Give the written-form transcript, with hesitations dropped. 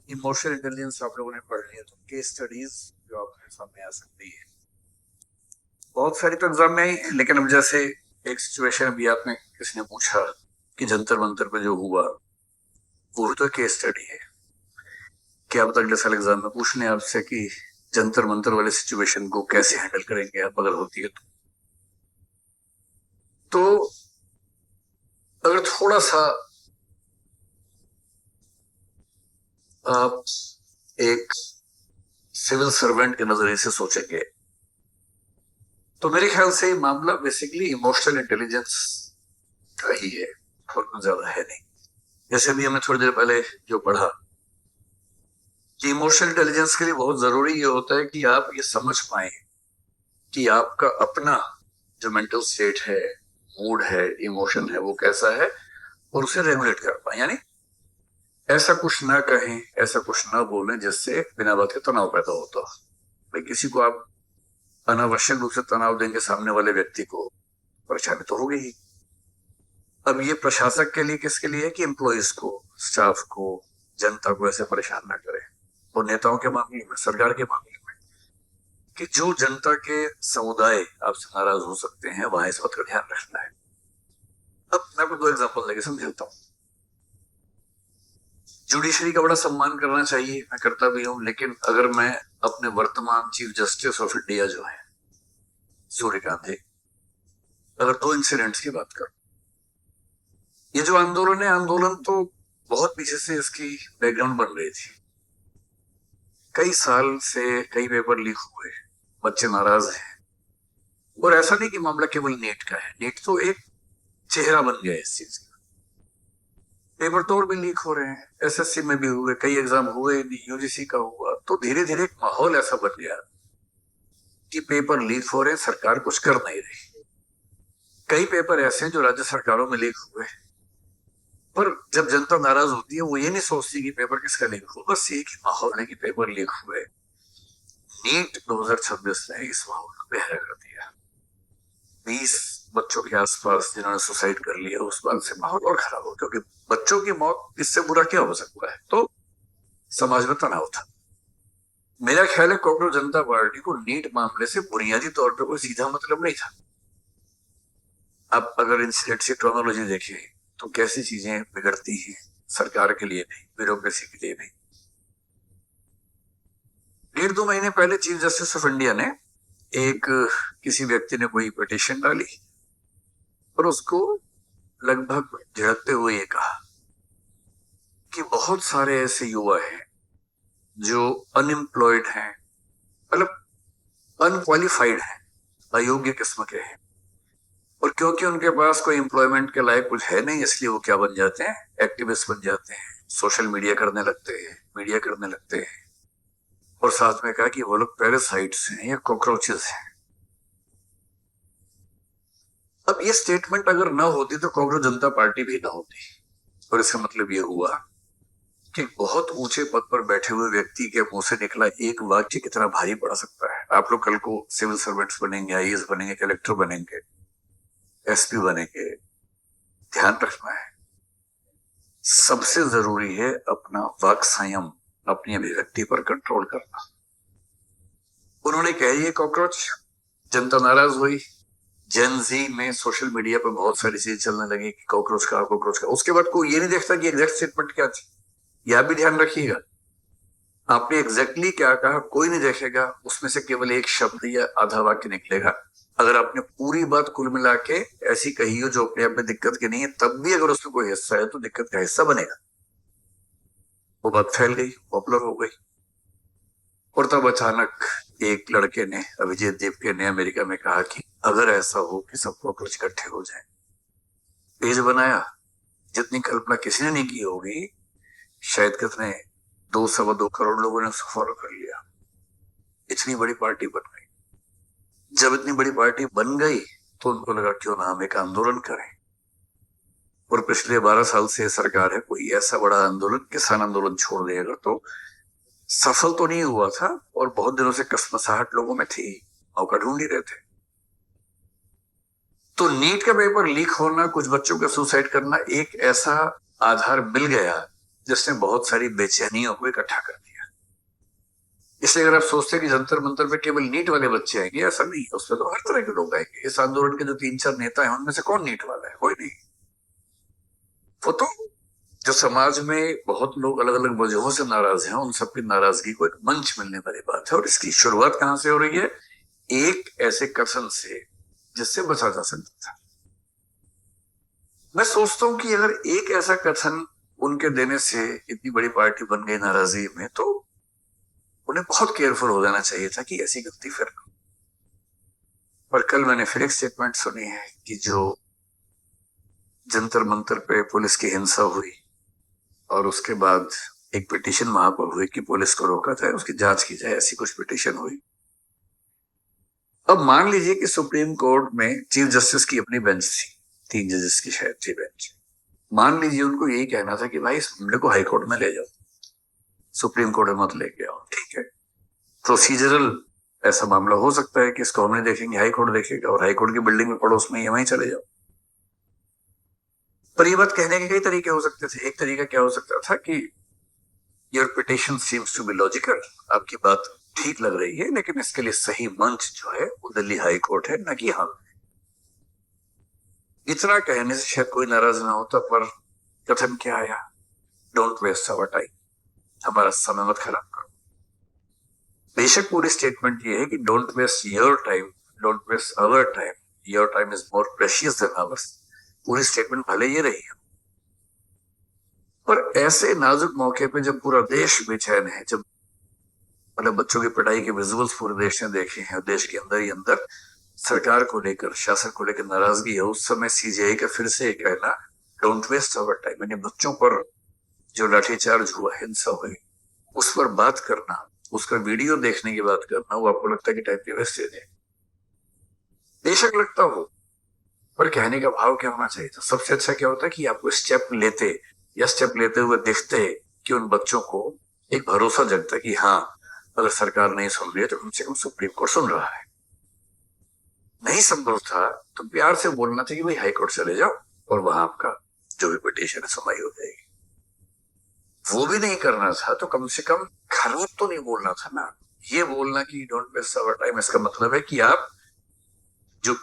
Emotional intelligence आप लोगों ने पढ़ लिया तो केस स्टडीज जो आपके सामने आ सकती है बहुत सारी तो एग्जाम में आई है, लेकिन अब जैसे एक सिचुएशन अभी आपने किसी ने पूछा कि जंतर मंतर पे जो हुआ वो भी तो केस स्टडी है। क्या पता अगले साल एग्जाम में पूछने आपसे कि जंतर मंतर वाले सिचुएशन को कैसे हैंडल करेंगे आप अगर होती है तो अगर थोड़ा सा आप एक सिविल सर्वेंट के नजरिए से सोचेंगे तो मेरे ख्याल से मामला बेसिकली इमोशनल इंटेलिजेंस का ही है और कुछ ज्यादा है नहीं। जैसे भी हमने थोड़ी देर पहले जो पढ़ा कि इमोशनल इंटेलिजेंस के लिए बहुत जरूरी ये होता है कि आप ये समझ पाए कि आपका अपना जो मेंटल स्टेट है, मूड है, इमोशन है, वो कैसा है और उसे रेगुलेट कर पाए। यानी ऐसा कुछ ना कहें, ऐसा कुछ ना बोलें जिससे बिना बात के तनाव पैदा होता। भाई किसी को आप अनावश्यक रूप से तनाव देंगे सामने वाले व्यक्ति को, परेशानी तो होगी ही। अब ये प्रशासक के लिए किसके लिए है कि एम्प्लॉयज को, स्टाफ को, जनता को ऐसे परेशान ना करें। और नेताओं के मामले में, सरकार के मामले में कि जो जनता के समुदाय आपसे नाराज हो सकते हैं वहां इस बात का ध्यान रखना है। अब मैं आपको दो एग्जांपल लेके समझाता हूँ। जुडिशरी का बड़ा सम्मान करना चाहिए, मैं करता भी हूँ, लेकिन अगर मैं अपने वर्तमान चीफ जस्टिस ऑफ इंडिया जो है सूर्यकांत, अगर दो इंसिडेंट्स की बात करूं, ये जो आंदोलन है, आंदोलन तो बहुत पीछे से इसकी बैकग्राउंड बन रही थी। कई साल से कई पेपर लीक हुए, बच्चे नाराज हैं। और ऐसा नहीं कि मामला केवल नीट का है, नीट तो एक चेहरा बन गया इस चीज का। पेपर तो और भी लीक हो रहे हैं, एसएससी में भी हुए, कई एग्जाम हुए नहीं, यूजीसी का हुआ। तो धीरे धीरे एक माहौल ऐसा बन गया कि पेपर लीक हो रहे हैं, सरकार कुछ कर नहीं रही। कई पेपर ऐसे हैं जो राज्य सरकारों में लीक हुए, पर जब जनता नाराज होती है वो ये नहीं सोचती कि पेपर किसका लीक हुआ, बस ये कि माहौल है कि पेपर लीक हुए। नीट 2026 ने इस माहौल को गहरा कर दिया। 20 बच्चों के आसपास जिन्होंने सुसाइड कर लिया, उस बात से माहौल और खराब हो, क्योंकि बच्चों की मौत इससे बुरा क्या हो सकता है। तो समाज में तनाव था। मेरा ख्याल है कांग्रेस जनता पार्टी को नीट मामले से बुनियादी तौर पर कोई सीधा मतलब नहीं था। अब अगर इंसिडेंट की क्रोनोलॉजी देखें तो कैसी चीजें बिगड़ती हैं, सरकार के लिए भी, ब्यूरोक्रेसी के लिए भी। 1.5-2 महीने पहले चीफ जस्टिस ऑफ इंडिया ने एक किसी व्यक्ति ने कोई पिटीशन डाली और उसको लगभग झड़कते हुए ये कहा कि बहुत सारे ऐसे युवा हैं जो अनएम्प्लॉयड हैं, मतलब अनक्वालिफाइड हैं, अयोग्य किस्म के हैं, और क्योंकि उनके पास कोई एम्प्लॉयमेंट के लायक कुछ है नहीं, इसलिए वो क्या बन जाते हैं, एक्टिविस्ट बन जाते हैं, सोशल मीडिया करने लगते हैं, मीडिया करने लगते हैं। और साथ में कहा कि वो लोग पैरासाइट्स हैं या कॉकरोचेस हैं। अब ये स्टेटमेंट अगर ना होती तो कांग्रेस जनता पार्टी भी ना होती। और इसका मतलब ये हुआ कि बहुत ऊंचे पद पर बैठे हुए व्यक्ति के मुंह से निकला एक वाक्य कितना भारी पड़ सकता है। आप लोग कल को सिविल सर्वेंट्स बनेंगे, आईएएस बनेंगे, कलेक्टर बनेंगे, एसपी बनेंगे, ध्यान रखना है सबसे जरूरी है अपना वाक संयम, अपनी अभिव्यक्ति पर कंट्रोल करना। उन्होंने कह दिया कॉकरोच, जनता नाराज हुई, जेन जी में सोशल मीडिया पर बहुत सारी चीजें चलने लगी कि कॉकरोच का, कॉकरोच का। उसके बाद कोई ये नहीं देखता कि एग्जैक्ट स्टेटमेंट क्या थी। यह भी ध्यान रखिएगा, आपने एग्जैक्टली क्या कहा कोई नहीं देखेगा, उसमें से केवल एक शब्द या आधा वाक्य निकलेगा। अगर आपने पूरी बात कुल मिला के ऐसी कही हो जो अपने आप में दिक्कत की नहीं है, तब भी अगर उसमें कोई हिस्सा है तो दिक्कत का हिस्सा बनेगा। वो बात फैल गई, पॉपुलर हो गई। और तब अचानक एक लड़के ने, अभिजीत दीपके ने अमेरिका में कहा कि अगर ऐसा हो कि सब कॉकरोच इकट्ठे हो जाए, पेज बनाया, जितनी कल्पना किसी ने नहीं की होगी, शायद कितने 2-2.25 करोड़ लोगों ने उसको फॉलो कर लिया। इतनी बड़ी पार्टी बन गई। जब इतनी बड़ी पार्टी बन गई तो उनको लगा क्यों ना हम एक आंदोलन करें। और पिछले 12 साल से सरकार है, कोई ऐसा बड़ा आंदोलन, किसान आंदोलन छोड़ देगा तो सफल तो नहीं हुआ था, और बहुत दिनों से कसमसाहट लोगों में थी, मौका ढूंढ ही रहे थे। तो नीट का पेपर लीक होना, कुछ बच्चों का सुसाइड करना एक ऐसा आधार मिल गया जिसने बहुत सारी बेचैनियों को इकट्ठा कर दिया। इसलिए अगर आप सोचते हैं कि जंतर मंतर पे केवल नीट वाले बच्चे आएंगे, ऐसा नहीं है। उसमें तो हर तरह के लोग आएंगे। इस आंदोलन के जो 3-4 नेता हैं उनमें से कौन नीट वाला है? कोई नहीं। वो तो जो समाज में बहुत लोग अलग अलग वजहों से नाराज हैं, उन सबकी नाराजगी को एक मंच मिलने वाली बात है। और इसकी शुरुआत कहां से हो रही है? एक ऐसे कथन से जिससे बचा जा सकता था। मैं सोचता हूं कि अगर एक ऐसा कथन उनके देने से इतनी बड़ी पार्टी बन गई नाराजगी में, तो उन्हें बहुत केयरफुल हो जाना चाहिए था कि ऐसी गलती फिर न। पर कल मैंने फिर एक स्टेटमेंट सुनी है कि जो जंतर मंतर पे पुलिस की हिंसा हुई और उसके बाद एक पिटीशन वहां पर हुई कि पुलिस को रोका जाए, उसकी जांच की जाए, ऐसी कुछ पिटीशन हुई। अब मान लीजिए कि सुप्रीम कोर्ट में चीफ जस्टिस की अपनी बेंच थी, 3 जजेस की शायद थी बेंच। मान लीजिए उनको यही कहना था कि भाई इस मामले को हाई कोर्ट में ले जाओ, सुप्रीम कोर्ट में मत लेके आओ। ठीक है, प्रोसीजरल ऐसा मामला हो सकता है कि इसको हम नहीं देखेंगे, हाई कोर्ट देखेगा, और हाई कोर्ट की बिल्डिंग में पड़ोस में वहीं चले जाओ। पर ये बात कहने के कई तरीके हो सकते थे। एक तरीका क्या हो सकता था कि your petition seems to be logical, आपकी बात ठीक लग रही है, लेकिन इसके लिए सही मंच जो है वो दिल्ली हाई कोर्ट है, न कि हम। इतना कहने से शायद कोई नाराज ना होता, पर कथन क्या आया? डोंट वेस्ट आवर टाइम, हमारा समय मत खराब करो। बेशक पूरी स्टेटमेंट ये है कि don't waste your time, don't waste our time, your time is more precious than ours. पूरी स्टेटमेंट भले ये रही है, पर ऐसे नाजुक मौके पे जब पूरा देश बेचैन है, जब मतलब बच्चों की पिटाई के विजुअल्स पूरे देश ने देखे हैं, देश के अंदर ही अंदर सरकार को लेकर, शासन को लेकर नाराजगी है, उस समय सीजीआई का फिर से कहना डोंट वेस्ट आवर टाइम, यानी बच्चों पर जो लाठीचार्ज हुआ, हिंसा हुई, उस पर बात करना, उसका वीडियो देखने की बात करना, वो आपको लगता है कि टाइम की वेस्टेज है? बेशक लगता हो, पर कहने का भाव क्या होना चाहिए था? सबसे अच्छा क्या होता है कि आपको स्टेप लेते या स्टेप लेते हुए देखते कि उन बच्चों को एक भरोसा जगता कि हाँ, अगर सरकार नहीं सुन रही है तो कम से कम सुप्रीम कोर्ट सुन रहा है। नहीं संभव था तो प्यार से बोलना चाहिए भाई हाई कोर्ट चले जाओ और वहां आपका जो भी पिटीशन है सुनवाई हो जाएगी। वो भी नहीं करना था तो कम से कम खराब तो नहीं बोलना था ना। ये बोलना कि डोंट वेस्ट आवर टाइम, इसका मतलब है कि आप जो